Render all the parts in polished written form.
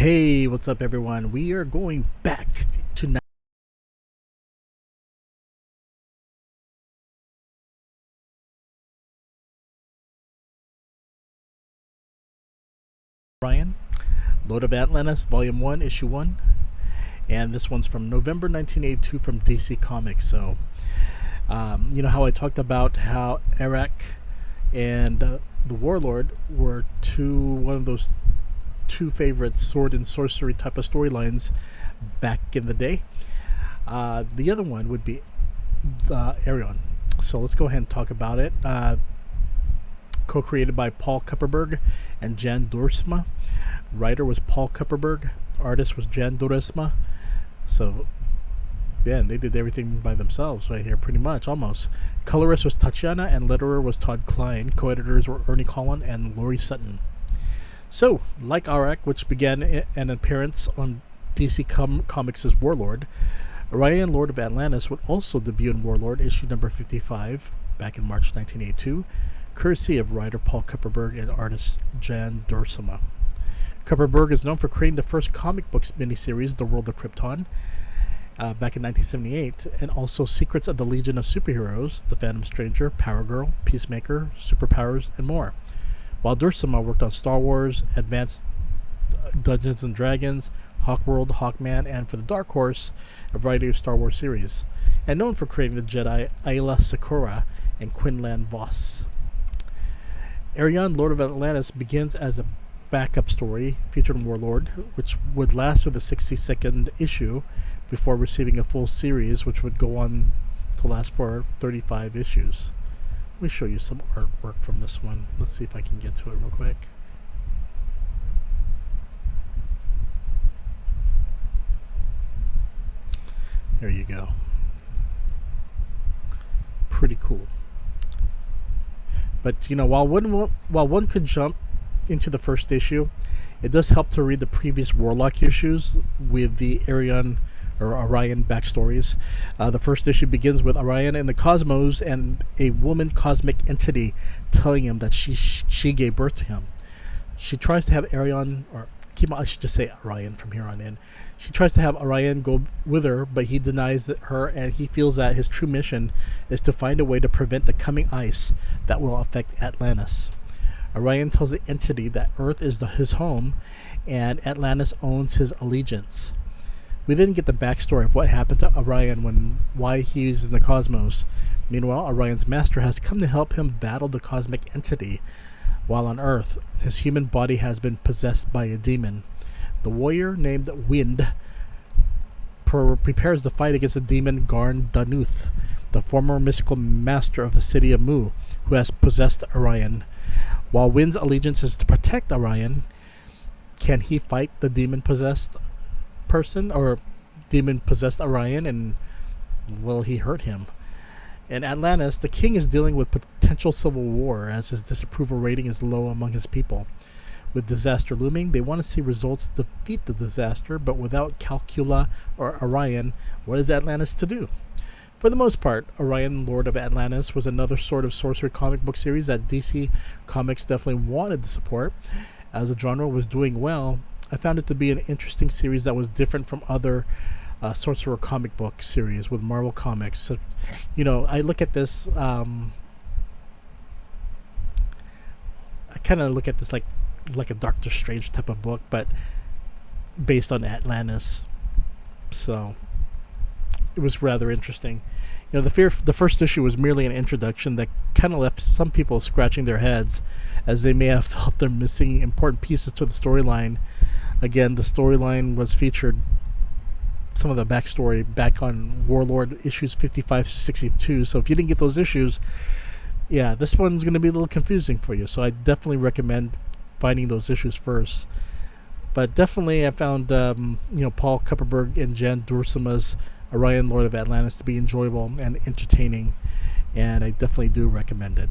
Hey, what's up, everyone? We are going back to Arion, Lord of Atlantis, Volume 1, Issue 1. And this one's from November 1982 from DC Comics. So, you know how I talked about how Eric and the Warlord were one of those two favorite sword and sorcery type of storylines back in the day. The other one would be Arion. So let's go ahead and talk about it. Co-created by Paul Kupperberg and Jan Duursema. Writer was Paul Kupperberg. Artist was Jan Duursema. So, yeah, they did everything by themselves right here, pretty much, almost. Colorist was Tatjana, and letterer was Todd Klein. Co-editors were Ernie Colin and Laurie Sutton. So, like Arak, which began an appearance on DC Comics' Warlord, Arion, Lord of Atlantis, would also debut in Warlord, issue number 55, back in March 1982, courtesy of writer Paul Kupperberg and artist Jan Duursema. Kupperberg is known for creating the first comic books miniseries, The World of Krypton, back in 1978, and also Secrets of the Legion of Superheroes, The Phantom Stranger, Power Girl, Peacemaker, Superpowers, and more. While Duursema worked on Star Wars, Advanced Dungeons and Dragons, Hawkworld, Hawkman, and for the Dark Horse, a variety of Star Wars series, and known for creating the Jedi Ayla Secura and Quinlan Vos. Arion, Lord of Atlantis, begins as a backup story featured in Warlord, which would last through the 62nd issue before receiving a full series, which would go on to last for 35 issues. Let me show you some artwork from this one. Let's see if I can get to it real quick. There you go. Pretty cool. But, you know, while one could jump into the first issue, it does help to read the previous Warlock issues with the Arion backstories. The first issue begins with Arion in the cosmos and a woman cosmic entity telling him that she gave birth to him. She tries to have Arion, I should just say Arion from here on in. She tries to have Arion go with her, but he denies her, and he feels that his true mission is to find a way to prevent the coming ice that will affect Atlantis. Arion tells the entity that Earth is his home, and Atlantis owns his allegiance. We then get the backstory of what happened to Arion why he's in the cosmos. Meanwhile, Orion's master has come to help him battle the cosmic entity. While on Earth, his human body has been possessed by a demon. The warrior named Wind prepares to fight against the demon Garn Danuth, the former mystical master of the city of Mu, who has possessed Arion. While Wind's allegiance is to protect Arion, can he fight the demon-possessed person, or demon-possessed Arion, and will he hurt him? In Atlantis, the king is dealing with potential civil war as his disapproval rating is low among his people. With disaster looming, they want to see results defeat the disaster, but without Calcula or Arion, what is Atlantis to do? For the most part, Arion, Lord of Atlantis, was another sort of sorcery comic book series that DC Comics definitely wanted to support. As the genre was doing well, I found it to be an interesting series that was different from other sorcerer comic book series with Marvel Comics. So, you know, I look at this, I kind of look at this like a Doctor Strange type of book, but based on Atlantis. So it was rather interesting. You know, the first issue was merely an introduction that kind of left some people scratching their heads, as they may have felt they're missing important pieces to the storyline. Again, the storyline was featured, some of the backstory back on Warlord issues 55 to 62. So if you didn't get those issues, yeah, this one's going to be a little confusing for you. So I definitely recommend finding those issues first. But definitely I found Paul Kupperberg and Jan Duursema's Arion, Lord of Atlantis, to be enjoyable and entertaining, and I definitely do recommend it.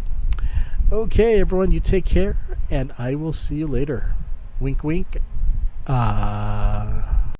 Okay, everyone, you take care, and I will see you later. Wink, wink.